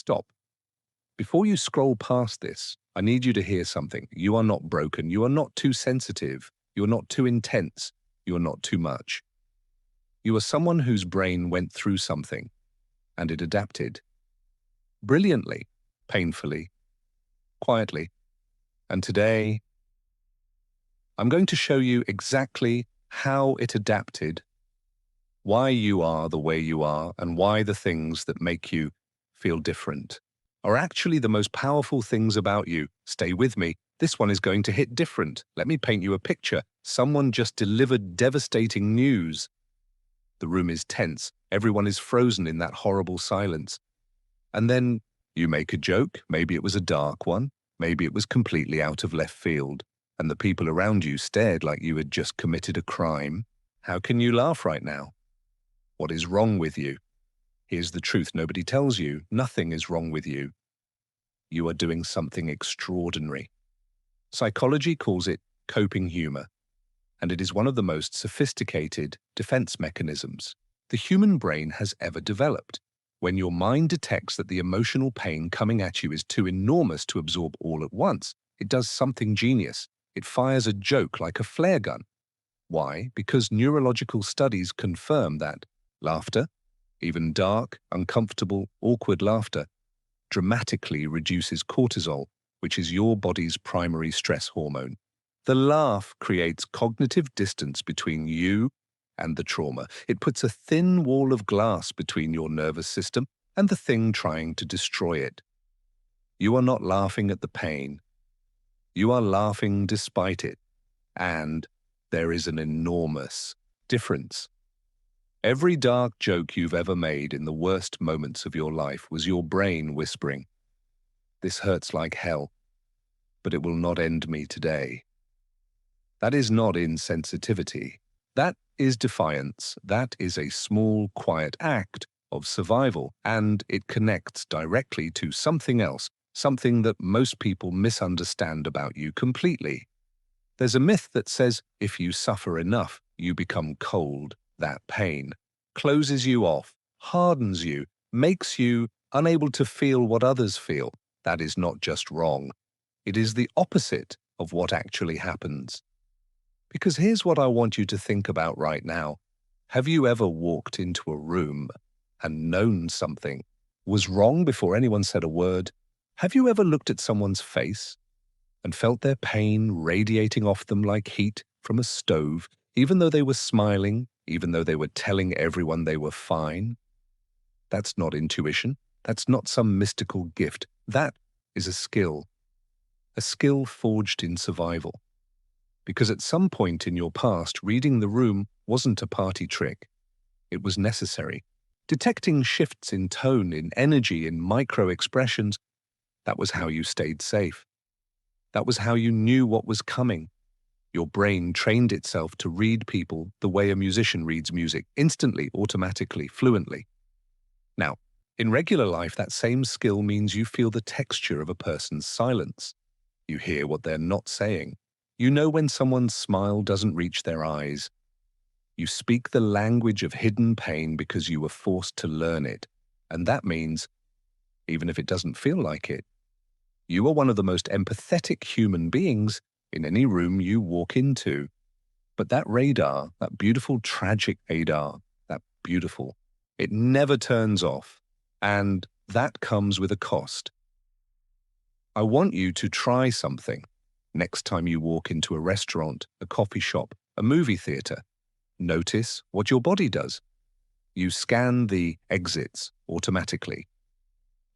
Stop. Before you scroll past this, I need you to hear something. You are not broken. You are not too sensitive. You are not too intense. You are not too much. You are someone whose brain went through something, and it adapted. Brilliantly, painfully, quietly. And today, I'm going to show you exactly how it adapted, why you are the way you are, and why the things that make you feel different are actually the most powerful things about you. Stay with me. This one is going to hit different. Let me paint you a picture. Someone just delivered devastating news. The room is tense. Everyone is frozen in that horrible silence. And then you make a joke. Maybe it was a dark one. Maybe it was completely out of left field. And the people around you stared like you had just committed a crime. How can you laugh right now? What is wrong with you? Here's the truth nobody tells you. Nothing is wrong with you. You are doing something extraordinary. Psychology calls it coping humor, and it is one of the most sophisticated defense mechanisms the human brain has ever developed. When your mind detects that the emotional pain coming at you is too enormous to absorb all at once, it does something genius. It fires a joke like a flare gun. Why? Because neurological studies confirm that laughter, even dark, uncomfortable, awkward laughter, dramatically reduces cortisol, which is your body's primary stress hormone. The laugh creates cognitive distance between you and the trauma. It puts a thin wall of glass between your nervous system and the thing trying to destroy it. You are not laughing at the pain. You are laughing despite it. And there is an enormous difference. Every dark joke you've ever made in the worst moments of your life was your brain whispering, "This hurts like hell, but it will not end me today." That is not insensitivity. That is defiance. That is a small, quiet act of survival, and it connects directly to something else, something that most people misunderstand about you completely. There's a myth that says if you suffer enough, you become cold. That pain closes you off, hardens you, makes you unable to feel what others feel. That is not just wrong. It is the opposite of what actually happens. Because here's what I want you to think about right now. Have you ever walked into a room and known something was wrong before anyone said a word? Have you ever looked at someone's face and felt their pain radiating off them like heat from a stove, even though they were smiling, even though they were telling everyone they were fine? That's not intuition. That's not some mystical gift. That is a skill forged in survival. Because at some point in your past, reading the room wasn't a party trick. It was necessary. Detecting shifts in tone, in energy, in micro-expressions, that was how you stayed safe. That was how you knew what was coming. Your brain trained itself to read people the way a musician reads music, instantly, automatically, fluently. Now, in regular life, that same skill means you feel the texture of a person's silence. You hear what they're not saying. You know when someone's smile doesn't reach their eyes. You speak the language of hidden pain because you were forced to learn it. And that means, even if it doesn't feel like it, you are one of the most empathetic human beings in any room you walk into. But that radar, that beautiful, tragic radar, it never turns off. And that comes with a cost. I want you to try something next time you walk into a restaurant, a coffee shop, a movie theater. Notice what your body does. You scan the exits automatically.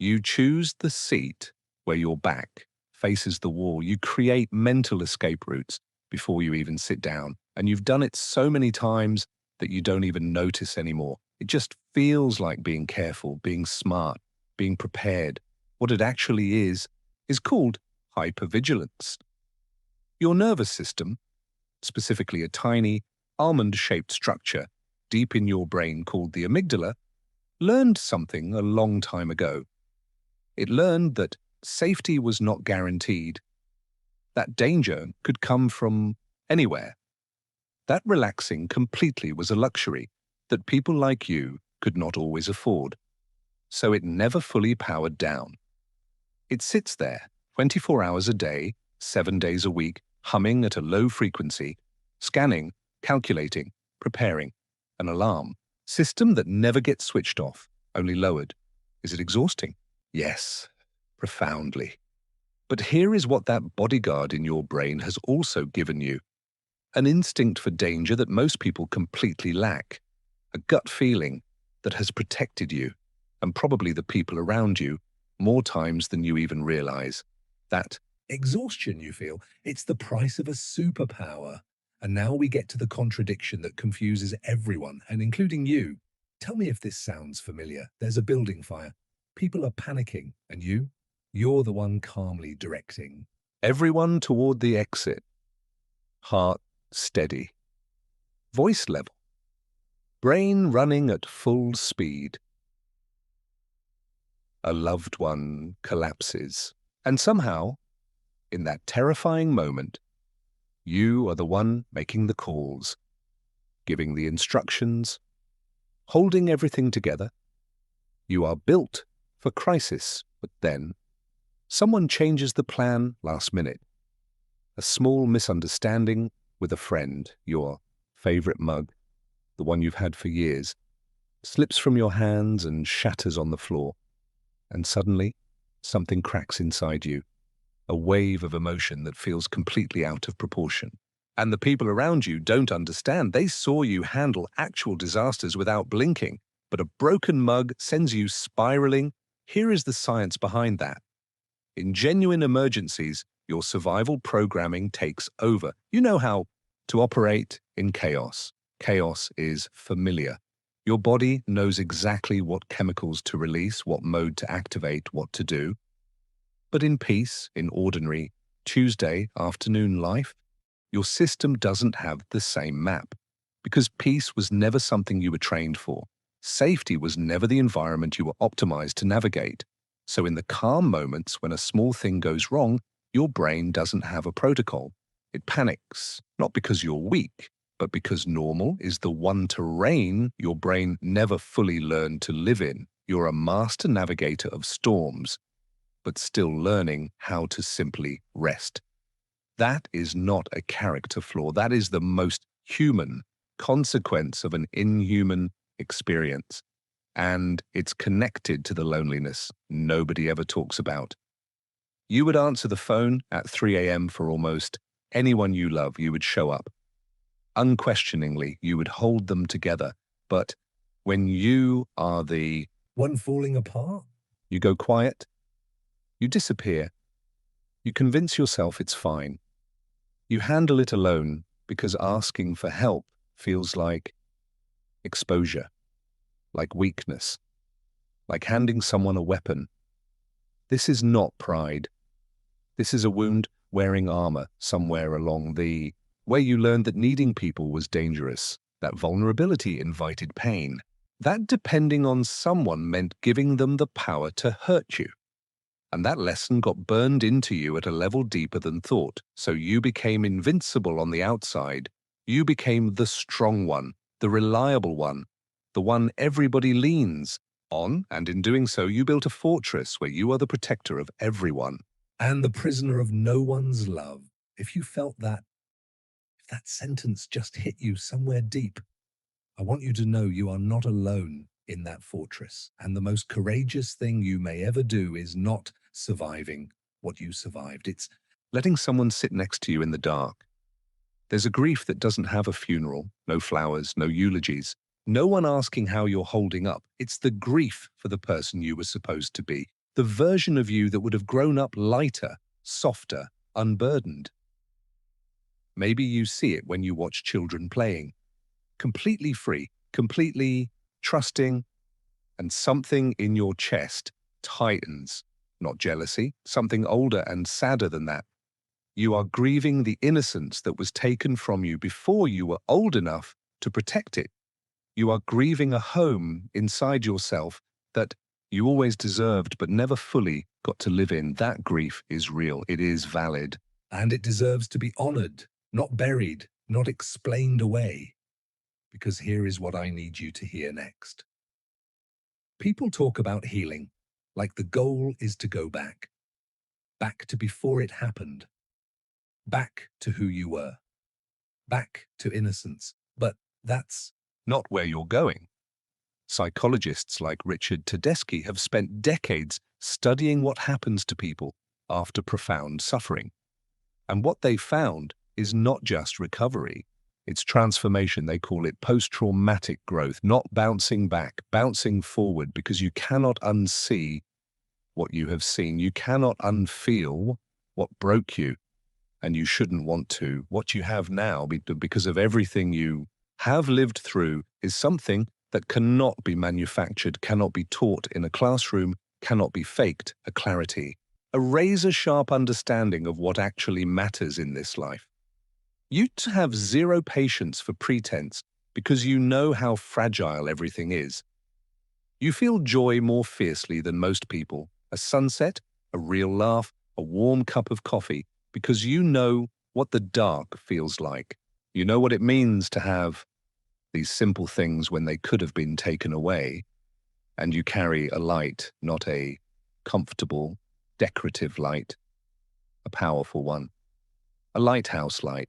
You choose the seat where your back faces the wall. You create mental escape routes before you even sit down. And you've done it so many times that you don't even notice anymore. It just feels like being careful, being smart, being prepared. What it actually is called hypervigilance. Your nervous system, specifically a tiny, almond-shaped structure deep in your brain called the amygdala, learned something a long time ago. It learned that safety was not guaranteed, that danger could come from anywhere, that relaxing completely was a luxury that people like you could not always afford. so it never fully powered down. It sits there, 24 hours a day, 7 days a week, humming at a low frequency, scanning, calculating, preparing, an alarm, system that never gets switched off, only lowered. Is it exhausting? Yes, profoundly. But here is what that bodyguard in your brain has also given you: an instinct for danger that most people completely lack, a gut feeling that has protected you, and probably the people around you, more times than you even realize. That exhaustion you feel, it's the price of a superpower. And now we get to the contradiction that confuses everyone, and including you. Tell me if this sounds familiar. There's a building fire. People are panicking, and you? You're the one calmly directing everyone toward the exit. Heart steady. Voice level. Brain running at full speed. A loved one collapses. And somehow, in that terrifying moment, you are the one making the calls, giving the instructions, holding everything together. You are built for crisis, but then someone changes the plan last minute. A small misunderstanding with a friend, your favorite mug, the one you've had for years, slips from your hands and shatters on the floor. And suddenly, something cracks inside you, a wave of emotion that feels completely out of proportion. And the people around you don't understand. They saw you handle actual disasters without blinking, but a broken mug sends you spiraling. Here is the science behind that. In genuine emergencies, your survival programming takes over. You know how to operate in chaos. Chaos is familiar. Your body knows exactly what chemicals to release, what mode to activate, what to do. But in peace, in ordinary Tuesday afternoon life, your system doesn't have the same map, because peace was never something you were trained for. Safety was never the environment you were optimized to navigate. So in the calm moments when a small thing goes wrong, your brain doesn't have a protocol. It panics, not because you're weak, but because normal is the one terrain your brain never fully learned to live in. You're a master navigator of storms, but still learning how to simply rest. That is not a character flaw. That is the most human consequence of an inhuman experience. And it's connected to the loneliness nobody ever talks about. You would answer the phone at 3 a.m. for almost anyone you love. You would show up. Unquestioningly, you would hold them together. But when you are the one falling apart, you go quiet, you disappear. You convince yourself it's fine. You handle it alone because asking for help feels like exposure, like weakness, like handing someone a weapon. This is not pride. This is a wound wearing armor somewhere along the way you learned that needing people was dangerous, that vulnerability invited pain, that depending on someone meant giving them the power to hurt you. And that lesson got burned into you at a level deeper than thought. So you became invincible on the outside. You became the strong one, the reliable one, the one everybody leans on. And in doing so, you built a fortress where you are the protector of everyone and the prisoner of no one's love. If you felt that, if that sentence just hit you somewhere deep, I want you to know you are not alone in that fortress. And the most courageous thing you may ever do is not surviving what you survived. It's letting someone sit next to you in the dark. There's a grief that doesn't have a funeral, no flowers, no eulogies, no one asking how you're holding up. It's the grief for the person you were supposed to be, the version of you that would have grown up lighter, softer, unburdened. Maybe you see it when you watch children playing, completely free, completely trusting, and something in your chest tightens. Not jealousy, something older and sadder than that. You are grieving the innocence that was taken from you before you were old enough to protect it. You are grieving a home inside yourself that you always deserved but never fully got to live in. That grief is real, it is valid, and it deserves to be honored, not buried, not explained away. Because here is what I need you to hear next. People talk about healing like the goal is to go back, back to before it happened, back to who you were, back to innocence. But that's not where you're going. Psychologists like Richard Tedeschi have spent decades studying what happens to people after profound suffering. And what they found is not just recovery, it's transformation. They call it post-traumatic growth, not bouncing back, bouncing forward, because you cannot unsee what you have seen. You cannot unfeel what broke you, and you shouldn't want to. What you have now, because of everything you have lived through, is something that cannot be manufactured, cannot be taught in a classroom, cannot be faked. A clarity, a razor-sharp understanding of what actually matters in this life. You have zero patience for pretense because you know how fragile everything is. You feel joy more fiercely than most people, a sunset, a real laugh, a warm cup of coffee, because you know what the dark feels like. You know what it means to have these simple things when they could have been taken away, and you carry a light, not a comfortable, decorative light, a powerful one, a lighthouse light.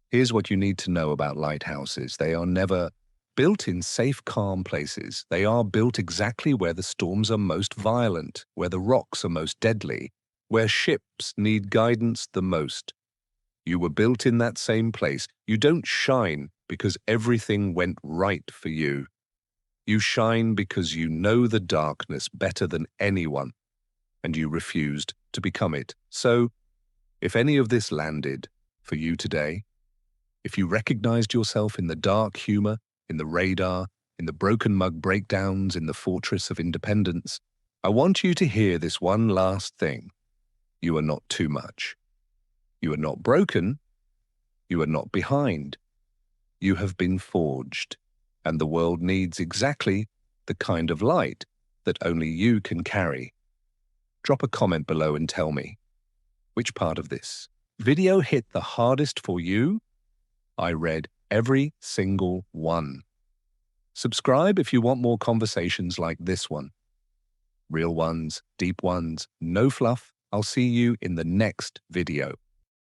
Here's what you need to know about lighthouses. They are never built in safe, calm places. They are built exactly where the storms are most violent, where the rocks are most deadly, where ships need guidance the most. You were built in that same place. You don't shine because everything went right for you. You shine because you know the darkness better than anyone, and you refused to become it. So, if any of this landed for you today, if you recognized yourself in the dark humor, in the radar, in the broken mug breakdowns, in the fortress of independence, I want you to hear this one last thing. You are not too much. You are not broken. You are not behind. You have been forged, and the world needs exactly the kind of light that only you can carry. Drop a comment below and tell me, which part of this video hit the hardest for you? I read every single one. Subscribe if you want more conversations like this one. Real ones, deep ones, no fluff. I'll see you in the next video.